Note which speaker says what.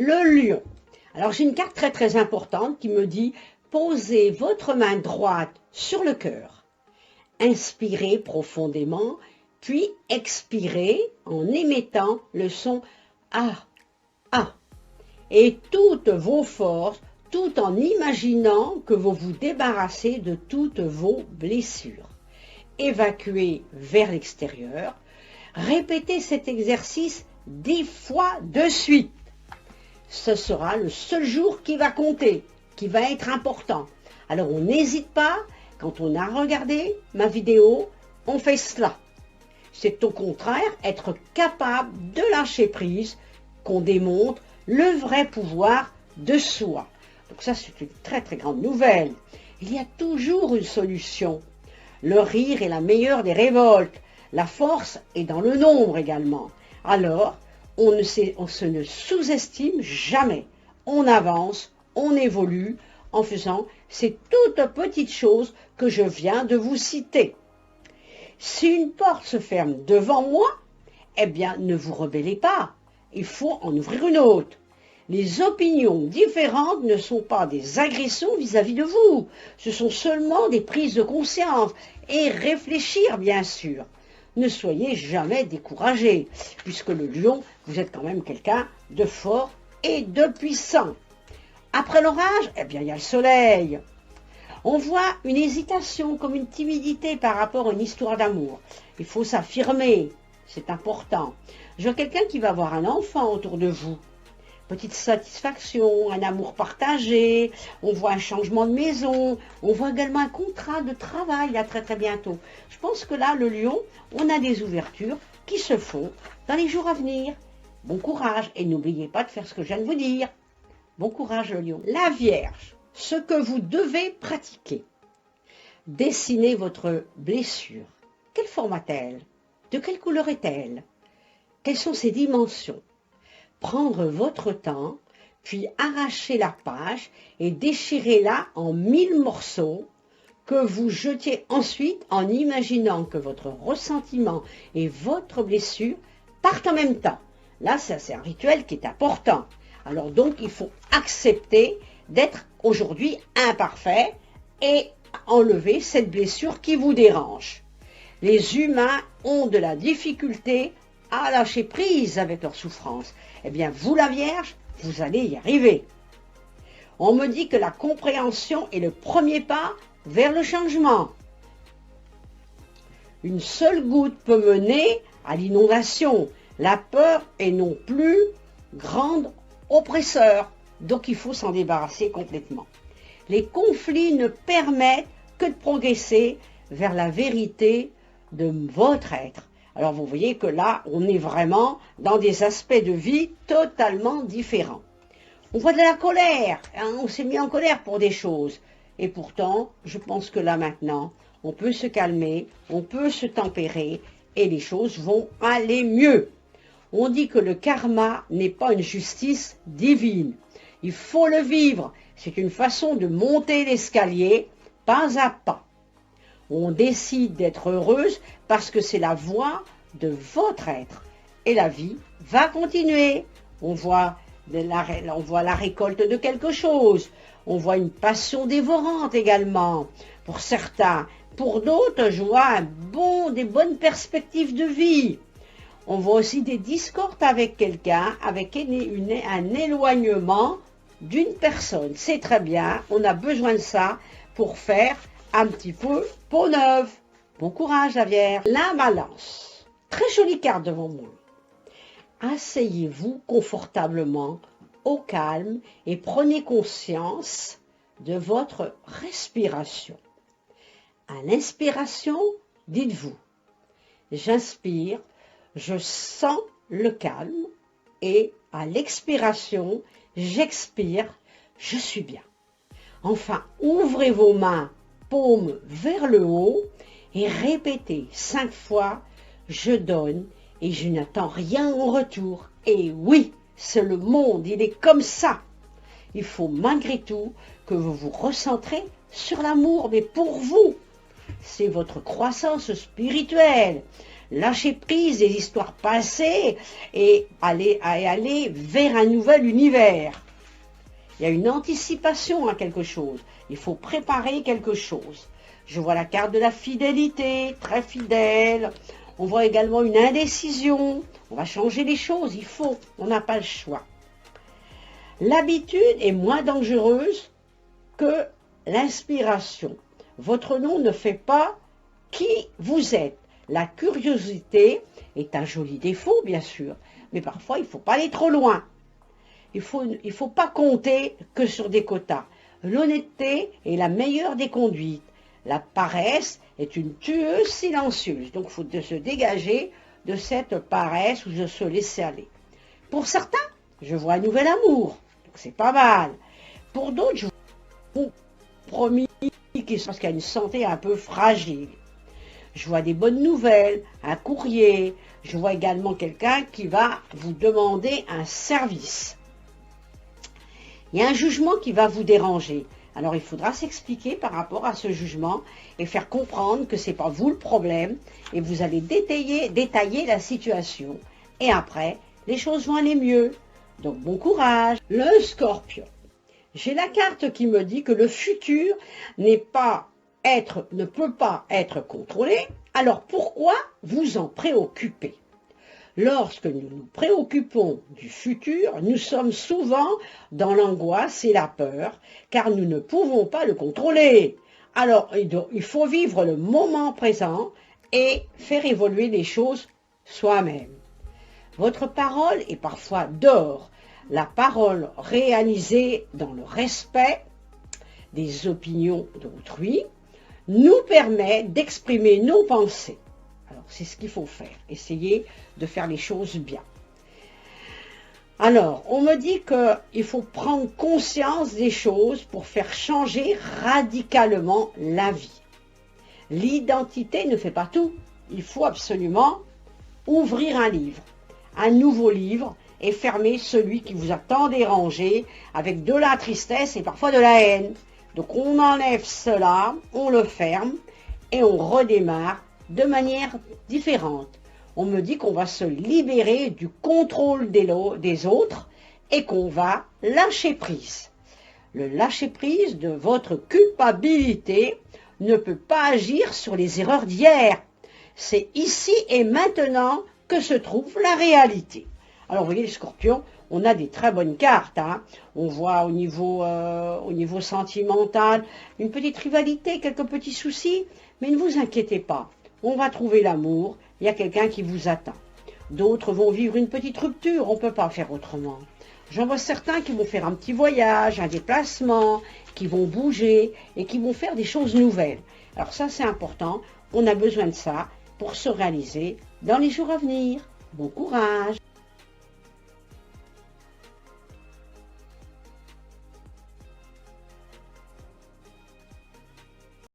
Speaker 1: Le lion. Alors j'ai une carte très importante qui me dit « Posez votre main droite sur le cœur. Inspirez profondément, puis expirez en émettant le son « Ah, ah ». Et toutes vos forces, tout en imaginant que vous vous débarrassez de toutes vos blessures. Évacuez vers l'extérieur. Répétez cet exercice 10 fois de suite. Ce sera le seul jour qui va compter, qui va être important. Alors on n'hésite pas, quand on a regardé ma vidéo, on fait cela. C'est au contraire être capable de lâcher prise qu'on démontre le vrai pouvoir de soi. Donc ça, c'est une très grande nouvelle. Il y a toujours une solution. Le rire est la meilleure des révoltes. La force est dans le nombre également. Alors, on se ne sous-estime jamais. On avance, on évolue en faisant ces toutes petites choses que je viens de vous citer. Si une porte se ferme devant moi, eh bien, ne vous rebellez pas. Il faut en ouvrir une autre. Les opinions différentes ne sont pas des agressions vis-à-vis de vous. Ce sont seulement des prises de conscience et réfléchir, bien sûr. Ne soyez jamais découragés, puisque le lion, vous êtes quand même quelqu'un de fort et de puissant. Après l'orage, eh bien, il y a le soleil. On voit une hésitation, comme une timidité par rapport à une histoire d'amour. Il faut s'affirmer, c'est important. Je vois quelqu'un qui va avoir un enfant autour de vous. Petite satisfaction, un amour partagé, on voit un changement de maison, on voit également un contrat de travail à très bientôt. Je pense que là, le lion, on a des ouvertures qui se font dans les jours à venir. Bon courage et n'oubliez pas de faire ce que je viens de vous dire. Bon courage le lion. La Vierge, ce que vous devez pratiquer. Dessinez votre blessure. Quelle forme a-t-elle? De quelle couleur est-elle? Quelles sont ses dimensions? Prendre votre temps, puis arracher la page et déchirez-la en 1000 morceaux que vous jetiez ensuite en imaginant que votre ressentiment et votre blessure partent en même temps. Là, c'est un rituel qui est important. Alors donc, il faut accepter d'être aujourd'hui imparfait et enlever cette blessure qui vous dérange. Les humains ont de la difficulté à lâcher prise avec leur souffrance. Eh bien, vous la Vierge, vous allez y arriver. On me dit que la compréhension est le premier pas vers le changement. Une seule goutte peut mener à l'inondation. La peur est non plus grande oppresseur. Donc il faut s'en débarrasser complètement. Les conflits ne permettent que de progresser vers la vérité de votre être. Alors vous voyez que là, on est vraiment dans des aspects de vie totalement différents. On voit de la colère, hein, on s'est mis en colère pour des choses. Et pourtant, je pense que là maintenant, on peut se calmer, on peut se tempérer et les choses vont aller mieux. On dit que le karma n'est pas une justice divine. Il faut le vivre. C'est une façon de monter l'escalier pas à pas. On décide d'être heureuse parce que c'est la voie de votre être. Et la vie va continuer. On voit la récolte de quelque chose. On voit une passion dévorante également. Pour certains, pour d'autres, je vois des bonnes perspectives de vie. On voit aussi des discordes avec quelqu'un, avec un éloignement d'une personne. C'est très bien, on a besoin de ça pour faire un petit peu peau neuve. Bon courage la Vierge. La Balance. Très jolie carte devant moi. Asseyez-vous confortablement, au calme et prenez conscience de votre respiration. À l'inspiration, dites-vous, j'inspire, je sens le calme et à l'expiration, j'expire, je suis bien. Enfin, ouvrez vos mains, paumes vers le haut et répétez 5 fois, je donne et je n'attends rien en retour. Et oui, c'est le monde, il est comme ça. Il faut malgré tout que vous vous recentrez sur l'amour, mais pour vous. C'est votre croissance spirituelle. lâcher prise des histoires passées et aller vers un nouvel univers. Il y a une anticipation à quelque chose. Il faut préparer quelque chose. Je vois la carte de la fidélité, très fidèle. On voit également une indécision. On va changer les choses, il faut. On n'a pas le choix. L'habitude est moins dangereuse que l'inspiration. Votre nom ne fait pas qui vous êtes. La curiosité est un joli défaut, bien sûr. Mais parfois, il ne faut pas aller trop loin. Il faut pas compter que sur des quotas. L'honnêteté est la meilleure des conduites. La paresse est une tueuse silencieuse. Donc, il faut se dégager de cette paresse ou de se laisser aller. Pour certains, je vois un nouvel amour. Donc, c'est pas mal. Pour d'autres, je vois un compromis parce qu'il y a une santé un peu fragile. Je vois des bonnes nouvelles, un courrier. Je vois également quelqu'un qui va vous demander un service. Il y a un jugement qui va vous déranger. Alors il faudra s'expliquer par rapport à ce jugement et faire comprendre que ce n'est pas vous le problème et vous allez détailler la situation. Et après, les choses vont aller mieux. Donc bon courage. Le Scorpion. J'ai la carte qui me dit que le futur ne peut pas être contrôlé. Alors pourquoi vous en préoccuper ? Lorsque nous nous préoccupons du futur, nous sommes souvent dans l'angoisse et la peur, car nous ne pouvons pas le contrôler. Alors, il faut vivre le moment présent et faire évoluer les choses soi-même. Votre parole est parfois d'or. La parole réalisée dans le respect des opinions d'autrui nous permet d'exprimer nos pensées. Alors, c'est ce qu'il faut faire. Essayez de faire les choses bien. Alors, on me dit qu'il faut prendre conscience des choses pour faire changer radicalement la vie. L'identité ne fait pas tout. Il faut absolument ouvrir un nouveau livre, et fermer celui qui vous a tant dérangé avec de la tristesse et parfois de la haine. Donc, on enlève cela, on le ferme et on redémarre de manière différente. On me dit qu'on va se libérer du contrôle des autres et qu'on va lâcher prise. Le lâcher prise de votre culpabilité ne peut pas agir sur les erreurs d'hier. C'est ici et maintenant que se trouve la réalité. Alors, vous voyez, les scorpions, on a des très bonnes cartes. On voit au niveau sentimental une petite rivalité, quelques petits soucis, mais ne vous inquiétez pas. On va trouver l'amour, il y a quelqu'un qui vous attend. D'autres vont vivre une petite rupture, on ne peut pas faire autrement. J'en vois certains qui vont faire un petit voyage, un déplacement, qui vont bouger et qui vont faire des choses nouvelles. Alors ça, c'est important, on a besoin de ça pour se réaliser dans les jours à venir. Bon courage!